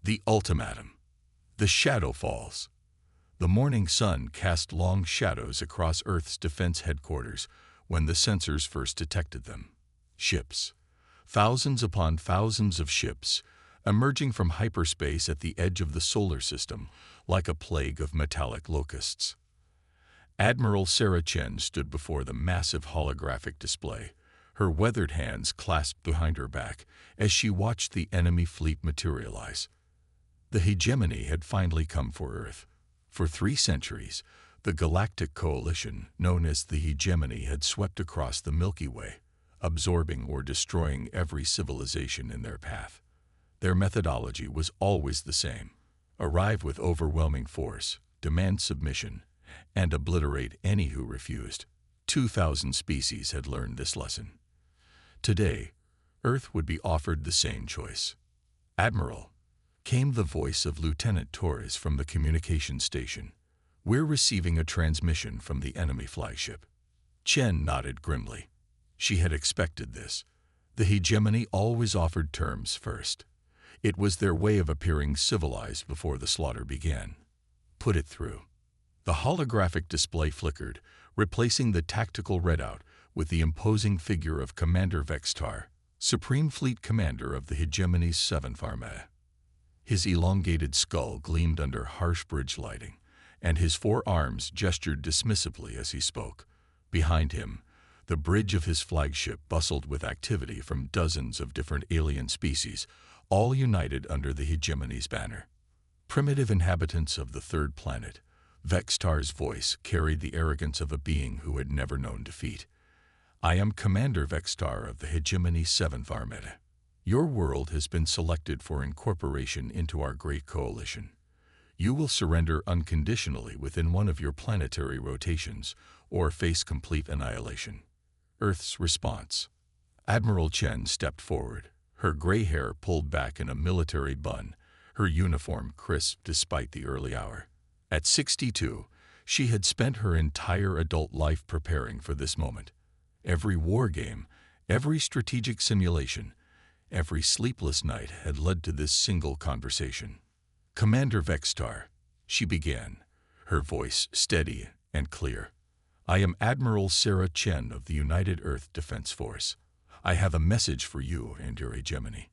The ultimatum. The shadow falls. The morning sun cast long shadows across Earth's defense headquarters when the sensors first detected them. Ships. Thousands upon thousands of ships, emerging from hyperspace at the edge of the solar system like a plague of metallic locusts. Admiral Sarah Chen stood before the massive holographic display, her weathered hands clasped behind her back as she watched the enemy fleet materialize. The hegemony had finally come for Earth. For 3 centuries, the Galactic Coalition, known as the Hegemony, had swept across the Milky Way, absorbing or destroying every civilization in their path. Their methodology was always the same: arrive with overwhelming force, demand submission, and obliterate any who refused. 2,000 species had learned this lesson. Today, Earth would be offered the same choice. "Admiral," came the voice of Lieutenant Torres from the communication station. "We're receiving a transmission from the enemy flagship." Chen nodded grimly. She had expected this. The hegemony always offered terms first. It was their way of appearing civilized before the slaughter began. "Put it through." The holographic display flickered, replacing the tactical readout with the imposing figure of Commander Vextar, Supreme Fleet Commander of the Hegemony's 7th Armée. His elongated skull gleamed under harsh bridge lighting, and his 4 arms gestured dismissively as he spoke. Behind him, the bridge of his flagship bustled with activity from dozens of different alien species, all united under the Hegemony's banner. Primitive inhabitants of the 3rd planet, Vextar's voice carried the arrogance of a being who had never known defeat. "I am Commander Vextar of the Hegemony's 7th Armada. Your world has been selected for incorporation into our great coalition. You will surrender unconditionally within one of your planetary rotations or face complete annihilation." Earth's response. Admiral Chen stepped forward, her gray hair pulled back in a military bun, her uniform crisp despite the early hour. At 62, she had spent her entire adult life preparing for this moment. Every war game, every strategic simulation, every sleepless night had led to this single conversation. "Commander Vextar," she began, her voice steady and clear. "I am Admiral Sarah Chen of the United Earth Defense Force. I have a message for you and your hegemony."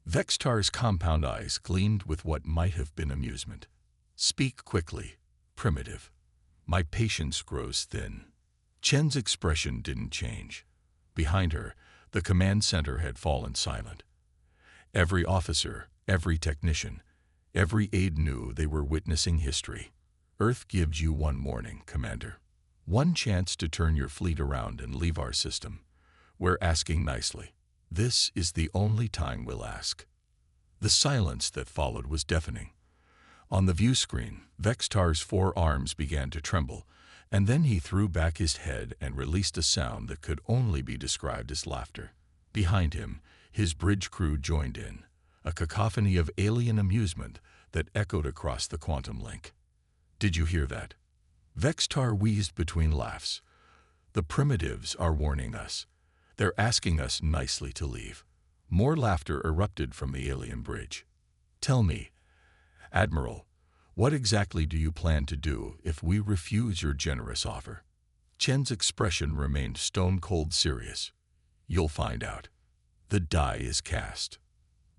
Vextar's compound eyes gleamed with what might have been amusement. "Speak quickly, primitive. My patience grows thin." Chen's expression didn't change. Behind her, the command center had fallen silent. Every officer, every technician, every aide knew they were witnessing history. "Earth gives you one morning, Commander. One chance to turn your fleet around and leave our system. We're asking nicely. This is the only time we'll ask." The silence that followed was deafening. On the view screen, Vextar's 4 arms began to tremble, and then he threw back his head and released a sound that could only be described as laughter. Behind him, his bridge crew joined in, a cacophony of alien amusement that echoed across the quantum link. "Did you hear that?" Vextar wheezed between laughs. "The primitives are warning us. They're asking us nicely to leave." More laughter erupted from the alien bridge. "Tell me, Admiral, what exactly do you plan to do if we refuse your generous offer?" Chen's expression remained stone-cold serious. "You'll find out. The die is cast."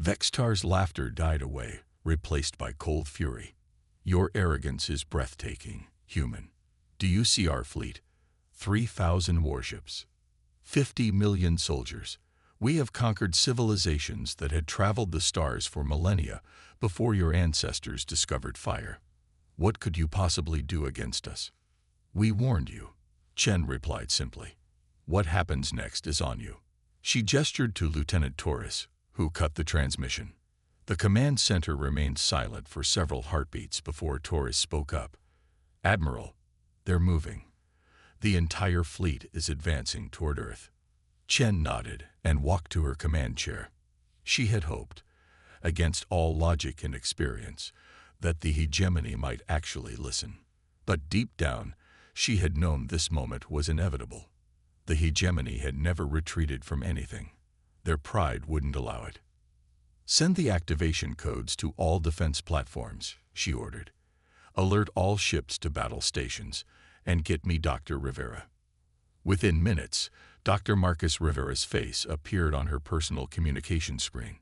Vextar's laughter died away, replaced by cold fury. "Your arrogance is breathtaking, human. Do you see our fleet? 3,000 warships. 50 million soldiers. We have conquered civilizations that had traveled the stars for millennia before your ancestors discovered fire. What could you possibly do against us?" "We warned you," Chen replied simply. "What happens next is on you." She gestured to Lieutenant Torres, who cut the transmission. The command center remained silent for several heartbeats before Torres spoke up. "Admiral, they're moving. The entire fleet is advancing toward Earth." Chen nodded and walked to her command chair. She had hoped, against all logic and experience, that the hegemony might actually listen. But deep down, she had known this moment was inevitable. The hegemony had never retreated from anything. Their pride wouldn't allow it. Send the activation codes to all defense platforms, she ordered. Alert all ships to battle stations, and get me Dr. Rivera. Within minutes, Dr. Marcus Rivera's face appeared on her personal communication screen.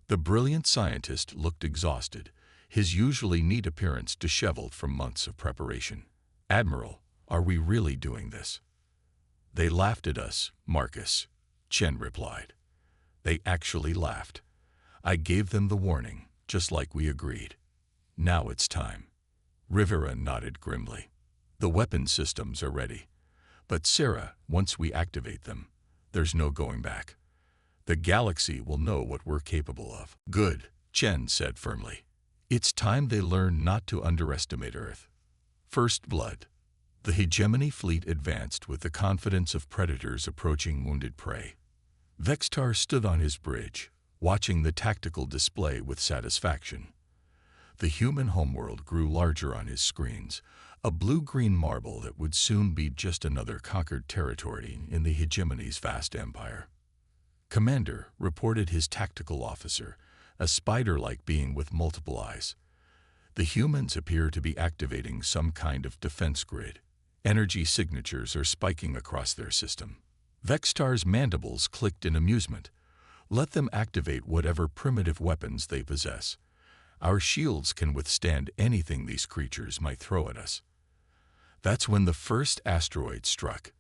The brilliant scientist looked exhausted, his usually neat appearance disheveled from months of preparation. "Admiral, are we really doing this?" "They laughed at us, Marcus," Chen replied. "They actually laughed. I gave them the warning, just like we agreed. Now it's time." Rivera nodded grimly. "The weapon systems are ready. But Sarah, once we activate them, there's no going back. The galaxy will know what we're capable of." "Good," Chen said firmly. "It's time they learn not to underestimate Earth." First blood. The hegemony fleet advanced with the confidence of predators approaching wounded prey. Vextar stood on his bridge, watching the tactical display with satisfaction. The human homeworld grew larger on his screens, a blue-green marble that would soon be just another conquered territory in the hegemony's vast empire. "Commander," reported his tactical officer, a spider-like being with multiple eyes. "The humans appear to be activating some kind of defense grid. Energy signatures are spiking across their system." Vextar's mandibles clicked in amusement. "Let them activate whatever primitive weapons they possess. Our shields can withstand anything these creatures might throw at us." That's when the first asteroid struck.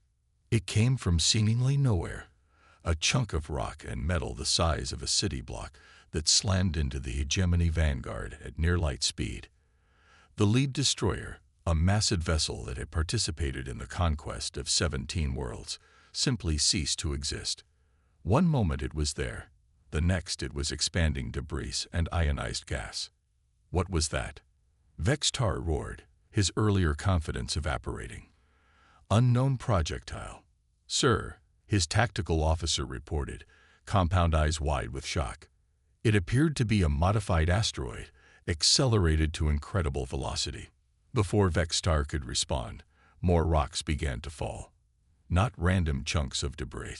It came from seemingly nowhere, a chunk of rock and metal the size of a city block that slammed into the hegemony vanguard at near-light speed. The lead destroyer, a massive vessel that had participated in the conquest of 17 worlds, simply ceased to exist. One moment it was there, the next it was expanding debris and ionized gas. What was that? Vextar roared, his earlier confidence evaporating. "Unknown projectile." "Sir," his tactical officer reported, compound eyes wide with shock. It appeared to be a modified asteroid, accelerated to incredible velocity. Before Vextar could respond, more rocks began to fall. Not random chunks of debris,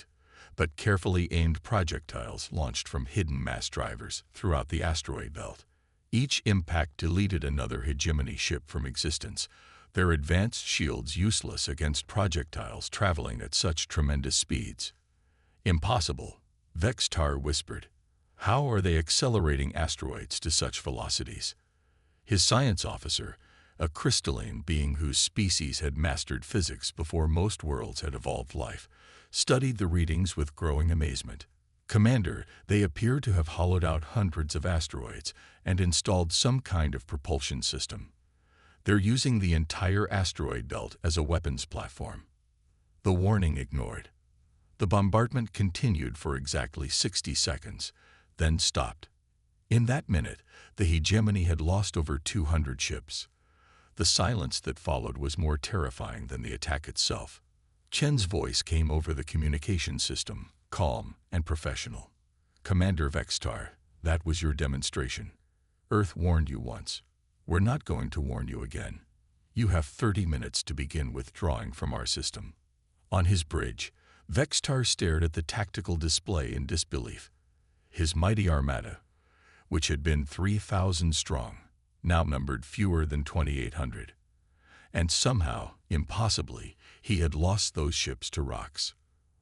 but carefully aimed projectiles launched from hidden mass drivers throughout the asteroid belt. Each impact deleted another hegemony ship from existence, their advanced shields useless against projectiles traveling at such tremendous speeds. "Impossible," Vextar whispered. "How are they accelerating asteroids to such velocities?" His science officer, a crystalline being whose species had mastered physics before most worlds had evolved life, studied the readings with growing amazement. "Commander, they appear to have hollowed out hundreds of asteroids and installed some kind of propulsion system. They're using the entire asteroid belt as a weapons platform." The warning ignored. The bombardment continued for exactly 60 seconds, then stopped. In that minute, the hegemony had lost over 200 ships. The silence that followed was more terrifying than the attack itself. Chen's voice came over the communication system, calm and professional. "Commander Vextar, that was your demonstration. Earth warned you once. We're not going to warn you again. You have 30 minutes to begin withdrawing from our system." On his bridge, Vextar stared at the tactical display in disbelief. His mighty armada, which had been 3,000 strong, now numbered fewer than 2,800. And somehow, impossibly, he had lost those ships to rocks.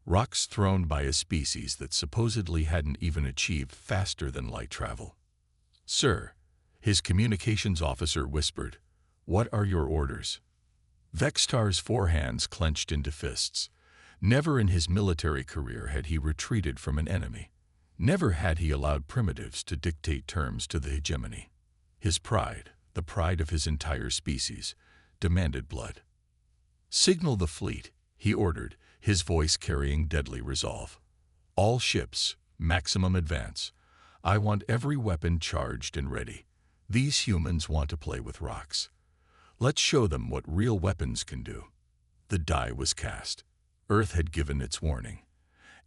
Rocks thrown by a species that supposedly hadn't even achieved faster than light travel. "Sir," his communications officer whispered, "what are your orders?" Vextar's four hands clenched into fists. Never in his military career had he retreated from an enemy. Never had he allowed primitives to dictate terms to the hegemony. His pride, the pride of his entire species, demanded blood. "Signal the fleet," he ordered, his voice carrying deadly resolve. "All ships, maximum advance. I want every weapon charged and ready. These humans want to play with rocks. Let's show them what real weapons can do." The die was cast. Earth had given its warning,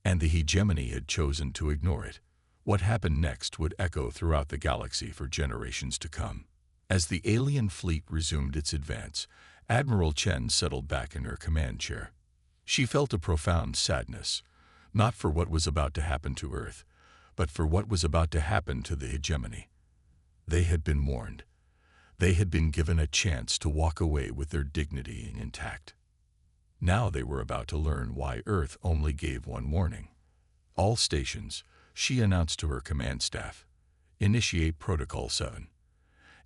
and the hegemony had chosen to ignore it. What happened next would echo throughout the galaxy for generations to come. As the alien fleet resumed its advance, Admiral Chen settled back in her command chair. She felt a profound sadness, not for what was about to happen to Earth, but for what was about to happen to the hegemony. They had been warned. They had been given a chance to walk away with their dignity intact. Now they were about to learn why Earth only gave one warning. All stations, she announced to her command staff, initiate Protocol 7.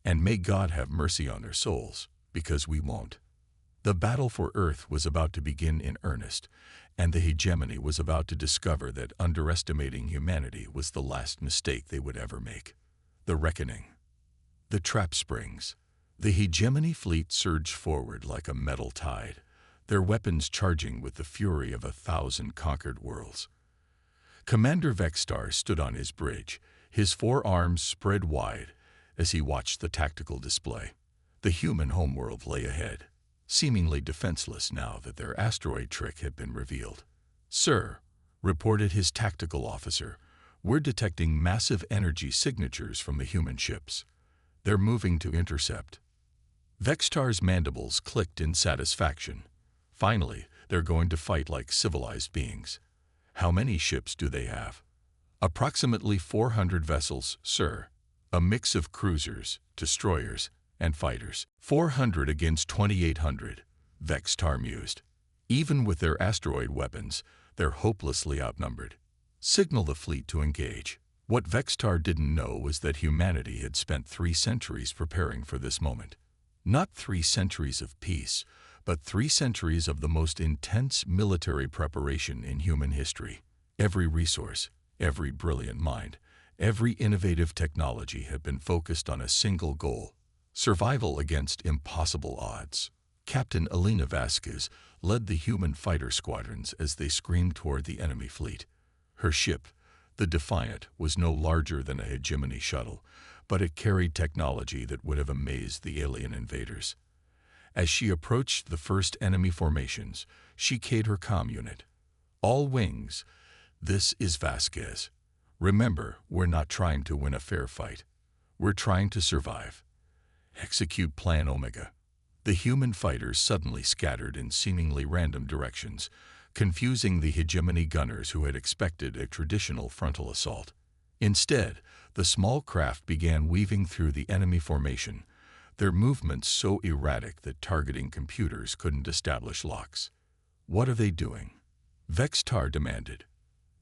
And may God have mercy on their souls, because we won't. The battle for Earth was about to begin in earnest, and the hegemony was about to discover that underestimating humanity was the last mistake they would ever make. The reckoning. The trap springs. The hegemony fleet surged forward like a metal tide, their weapons charging with the fury of 1,000 conquered worlds. Commander Vextar stood on his bridge, his forearms spread wide as he watched the tactical display. The human homeworld lay ahead, seemingly defenseless now that their asteroid trick had been revealed. "Sir," reported his tactical officer, "we're detecting massive energy signatures from the human ships. They're moving to intercept." Vextar's mandibles clicked in satisfaction. Finally, they're going to fight like civilized beings. "How many ships do they have?" "Approximately 400 vessels, sir. A mix of cruisers, destroyers, and fighters." 400 against 2,800, Vextar mused. Even with their asteroid weapons, they're hopelessly outnumbered. "Signal the fleet to engage." What Vextar didn't know was that humanity had spent 3 centuries preparing for this moment. Not 3 centuries of peace, but 3 centuries of the most intense military preparation in human history. Every resource, every brilliant mind, every innovative technology had been focused on a single goal: survival against impossible odds. Captain Elena Vasquez led the human fighter squadrons as they screamed toward the enemy fleet. Her ship, the Defiant, was no larger than a hegemony shuttle, but it carried technology that would have amazed the alien invaders. As she approached the first enemy formations, she keyed her comm unit. "All wings, this is Vasquez. Remember, we're not trying to win a fair fight. We're trying to survive. Execute Plan Omega." The human fighters suddenly scattered in seemingly random directions, confusing the hegemony gunners who had expected a traditional frontal assault. Instead, the small craft began weaving through the enemy formation, their movements so erratic that targeting computers couldn't establish locks. "What are they doing?" Vextar demanded.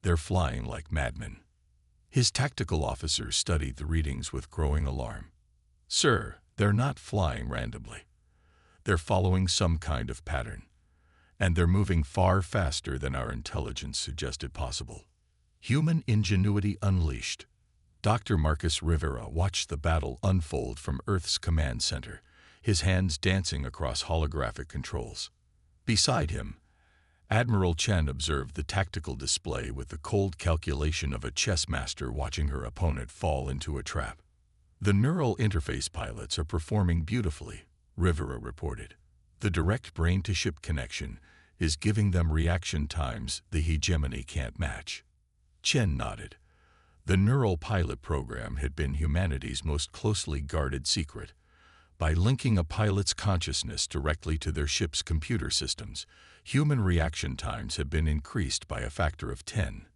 "They're flying like madmen." His tactical officer studied the readings with growing alarm. "Sir, they're not flying randomly. They're following some kind of pattern. And they're moving far faster than our intelligence suggested possible." Human ingenuity unleashed. Dr. Marcus Rivera watched the battle unfold from Earth's command center, his hands dancing across holographic controls. Beside him, Admiral Chen observed the tactical display with the cold calculation of a chess master watching her opponent fall into a trap. "The neural interface pilots are performing beautifully," Rivera reported. "The direct brain-to-ship connection is giving them reaction times the hegemony can't match." Chen nodded. The neural pilot program had been humanity's most closely guarded secret. By linking a pilot's consciousness directly to their ship's computer systems, human reaction times had been increased by a factor of 10.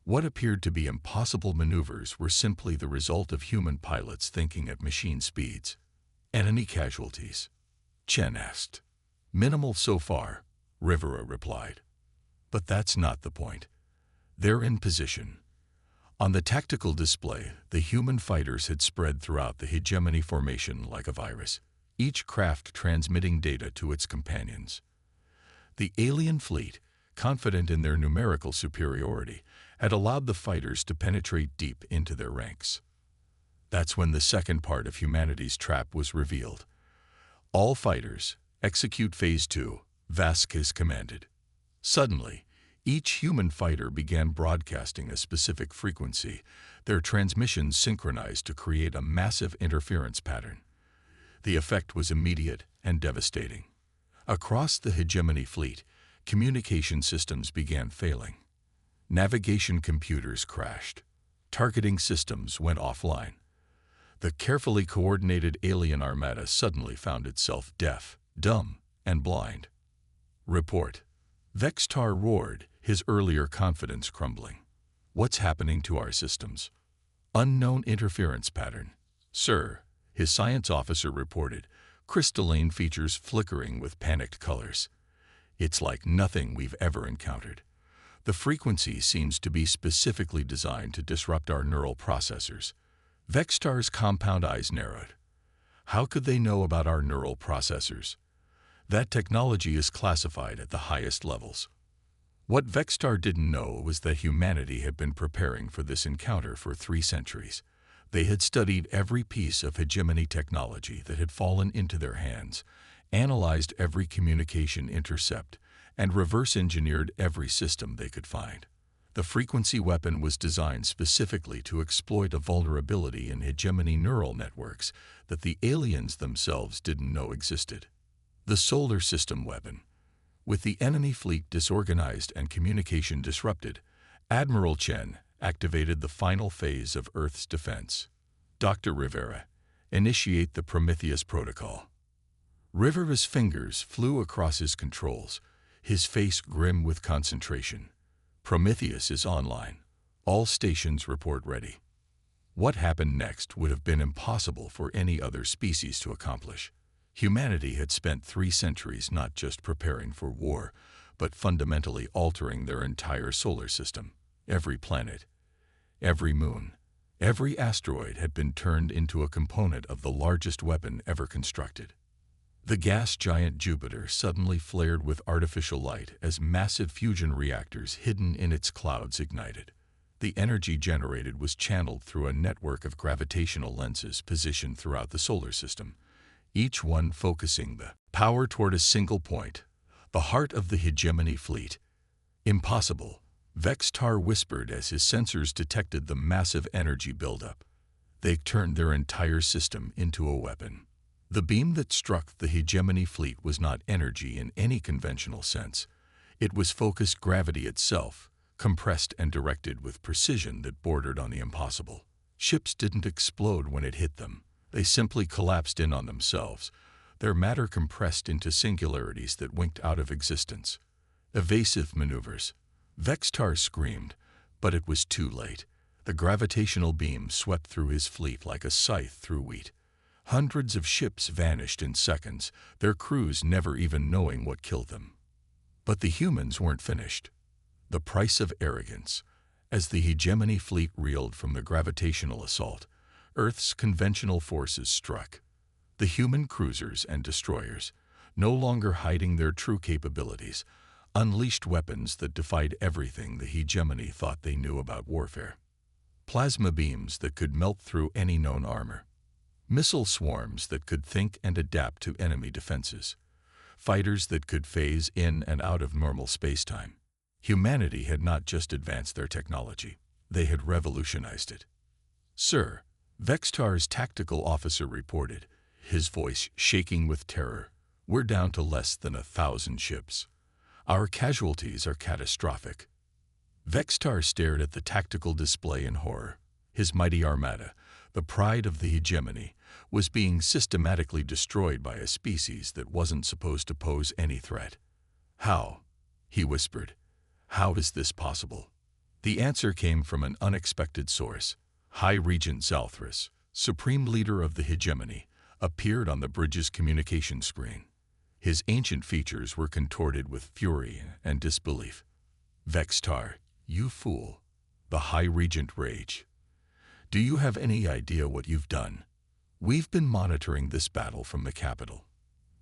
What appeared to be impossible maneuvers were simply the result of human pilots thinking at machine speeds. "Enemy casualties?" Chen asked. "Minimal so far," Rivera replied. "But that's not the point. They're in position." On the tactical display, the human fighters had spread throughout the hegemony formation like a virus, each craft transmitting data to its companions. The alien fleet, confident in their numerical superiority, had allowed the fighters to penetrate deep into their ranks. That's when the second part of humanity's trap was revealed. "All fighters, execute Phase 2, Vasquez commanded." Suddenly, each human fighter began broadcasting a specific frequency, their transmissions synchronized to create a massive interference pattern. The effect was immediate and devastating. Across the hegemony fleet, communication systems began failing. Navigation computers crashed. Targeting systems went offline. The carefully coordinated alien armada suddenly found itself deaf, dumb, and blind. "Report." Vextar roared, his earlier confidence crumbling. What's happening to our systems? Unknown interference pattern. Sir, his science officer reported, crystalline features flickering with panicked colors. It's like nothing we've ever encountered. The frequency seems to be specifically designed to disrupt our neural processors. Vextar's compound eyes narrowed. How could they know about our neural processors? That technology is classified at the highest levels. What Vextar didn't know was that humanity had been preparing for this encounter for 3 centuries. They had studied every piece of hegemony technology that had fallen into their hands, analyzed every communication intercept, and reverse-engineered every system they could find. The frequency weapon was designed specifically to exploit a vulnerability in hegemony neural networks that the aliens themselves didn't know existed. The solar system weapon. With the enemy fleet disorganized and communication disrupted, Admiral Chen activated the final phase of Earth's defense. Dr. Rivera, initiate the Prometheus protocol. Rivera's fingers flew across his controls, his face grim with concentration. Prometheus is online. All stations report ready. What happened next would have been impossible for any other species to accomplish. Humanity had spent 3 centuries not just preparing for war, but fundamentally altering their entire solar system. Every planet, every moon, every asteroid had been turned into a component of the largest weapon ever constructed. The gas giant Jupiter suddenly flared with artificial light as massive fusion reactors hidden in its clouds ignited. The energy generated was channeled through a network of gravitational lenses positioned throughout the solar system, each one focusing the power toward a single point, the heart of the hegemony fleet. Impossible, Vextar whispered as his sensors detected the massive energy buildup. They turned their entire system into a weapon. The beam that struck the hegemony fleet was not energy in any conventional sense. It was focused gravity itself, compressed and directed with precision that bordered on the impossible. Ships didn't explode when it hit them. They simply collapsed in on themselves, their matter compressed into singularities that winked out of existence. Evasive maneuvers. Vextar screamed, but it was too late. The gravitational beam swept through his fleet like a scythe through wheat. Hundreds of ships vanished in seconds, their crews never even knowing what killed them. But the humans weren't finished. The price of arrogance. As the hegemony fleet reeled from the gravitational assault, Earth's conventional forces struck. The human cruisers and destroyers, no longer hiding their true capabilities, unleashed weapons that defied everything the hegemony thought they knew about warfare. Plasma beams that could melt through any known armor. Missile swarms that could think and adapt to enemy defenses. Fighters that could phase in and out of normal spacetime. Humanity had not just advanced their technology, they had revolutionized it. Sir, Vextar's tactical officer reported, his voice shaking with terror, we're down to less than 1,000 ships. Our casualties are catastrophic. Vextar stared at the tactical display in horror. His mighty armada, the pride of the hegemony, was being systematically destroyed by a species that wasn't supposed to pose any threat. How? He whispered. How is this possible? The answer came from an unexpected source. High Regent Zalthris, supreme leader of the hegemony, appeared on the bridge's communication screen. His ancient features were contorted with fury and disbelief. Vextar, you fool. The High Regent raged. Do you have any idea what you've done? We've been monitoring this battle from the capital.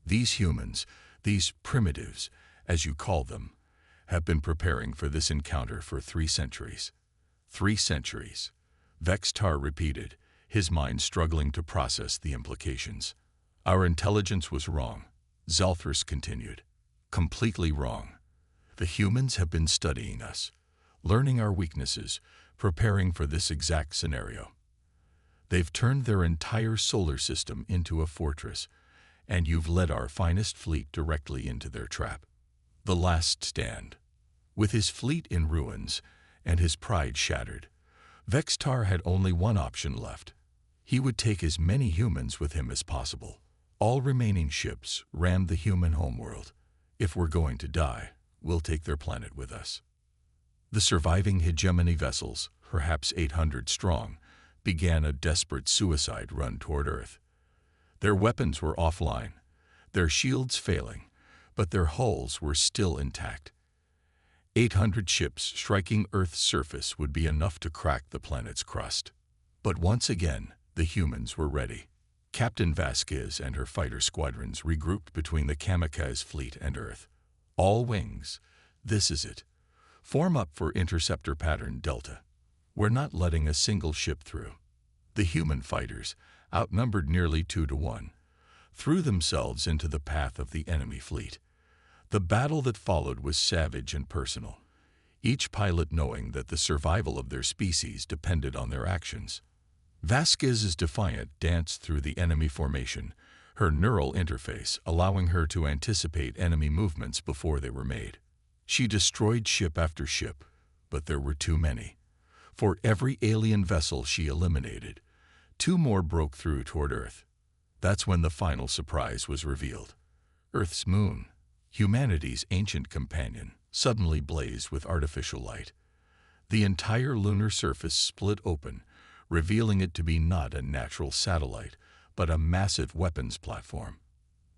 These humans, these primitives, as you call them, have been preparing for this encounter for 3 centuries. 3 centuries. Vextar repeated, his mind struggling to process the implications. Our intelligence was wrong, Zalthris continued. Completely wrong. The humans have been studying us, learning our weaknesses, preparing for this exact scenario. They've turned their entire solar system into a fortress, and you've led our finest fleet directly into their trap. The last stand. With his fleet in ruins and his pride shattered, Vextar had only one option left. He would take as many humans with him as possible. All remaining ships rammed the human homeworld. If we're going to die, we'll take their planet with us. The surviving hegemony vessels, perhaps 800 strong, began a desperate suicide run toward Earth. Their weapons were offline, their shields failing, but their hulls were still intact. 800 ships striking Earth's surface would be enough to crack the planet's crust. But once again, the humans were ready. Captain Vasquez and her fighter squadrons regrouped between the kamikaze fleet and Earth. All wings, this is it. Form up for interceptor pattern Delta. We're not letting a single ship through. The human fighters, outnumbered nearly 2-1, threw themselves into the path of the enemy fleet. The battle that followed was savage and personal, each pilot knowing that the survival of their species depended on their actions. Vasquez's defiant danced through the enemy formation, her neural interface allowing her to anticipate enemy movements before they were made. She destroyed ship after ship, but there were too many. For every alien vessel she eliminated, 2 more broke through toward Earth. That's when the final surprise was revealed. Earth's moon, humanity's ancient companion, suddenly blazed with artificial light. The entire lunar surface split open, revealing it to be not a natural satellite, but a massive weapons platform.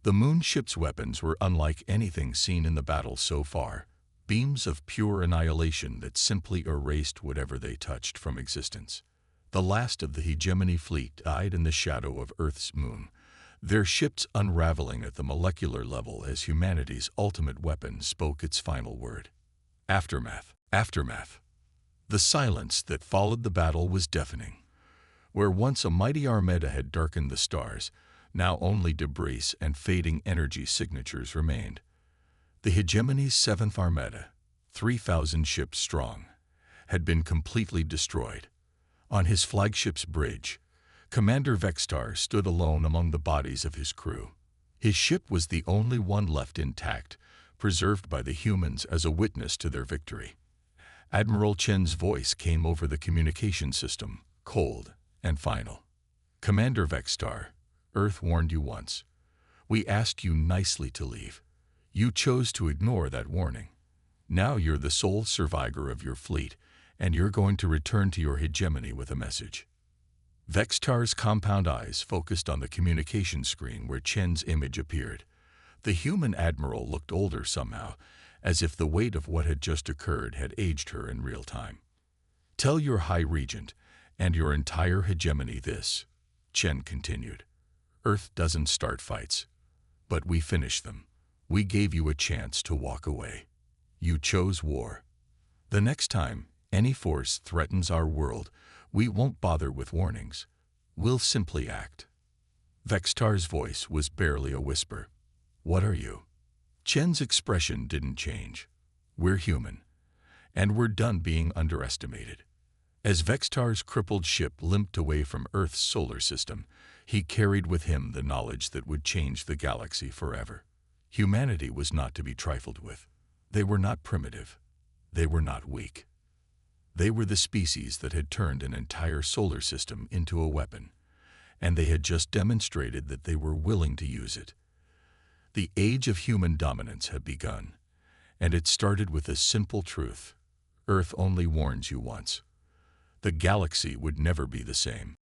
The moon ship's weapons were unlike anything seen in the battle so far, beams of pure annihilation that simply erased whatever they touched from existence. The last of the hegemony fleet died in the shadow of Earth's moon, their ships unraveling at the molecular level as humanity's ultimate weapon spoke its final word. Aftermath. Aftermath. The silence that followed the battle was deafening. Where once a mighty armada had darkened the stars, now only debris and fading energy signatures remained. The hegemony's 7th Armada, 3,000 ships strong, had been completely destroyed. On his flagship's bridge, Commander Vextar stood alone among the bodies of his crew. His ship was the only one left intact, preserved by the humans as a witness to their victory. Admiral Chen's voice came over the communication system, cold and final. Commander Vextar, Earth warned you once. We asked you nicely to leave. You chose to ignore that warning. Now you're the sole survivor of your fleet, and you're going to return to your hegemony with a message. Vextar's compound eyes focused on the communication screen where Chen's image appeared. The human admiral looked older somehow, as if the weight of what had just occurred had aged her in real time. Tell your High Regent and your entire hegemony this, Chen continued. Earth doesn't start fights, but we finish them. We gave you a chance to walk away. You chose war. The next time any force threatens our world, we won't bother with warnings. We'll simply act. Vextar's voice was barely a whisper. What are you? Chen's expression didn't change. We're human, and we're done being underestimated. As Vextar's crippled ship limped away from Earth's solar system, he carried with him the knowledge that would change the galaxy forever. Humanity was not to be trifled with. They were not primitive. They were not weak. They were the species that had turned an entire solar system into a weapon, and they had just demonstrated that they were willing to use it. The age of human dominance had begun, and it started with a simple truth. Earth only warns you once. The galaxy would never be the same.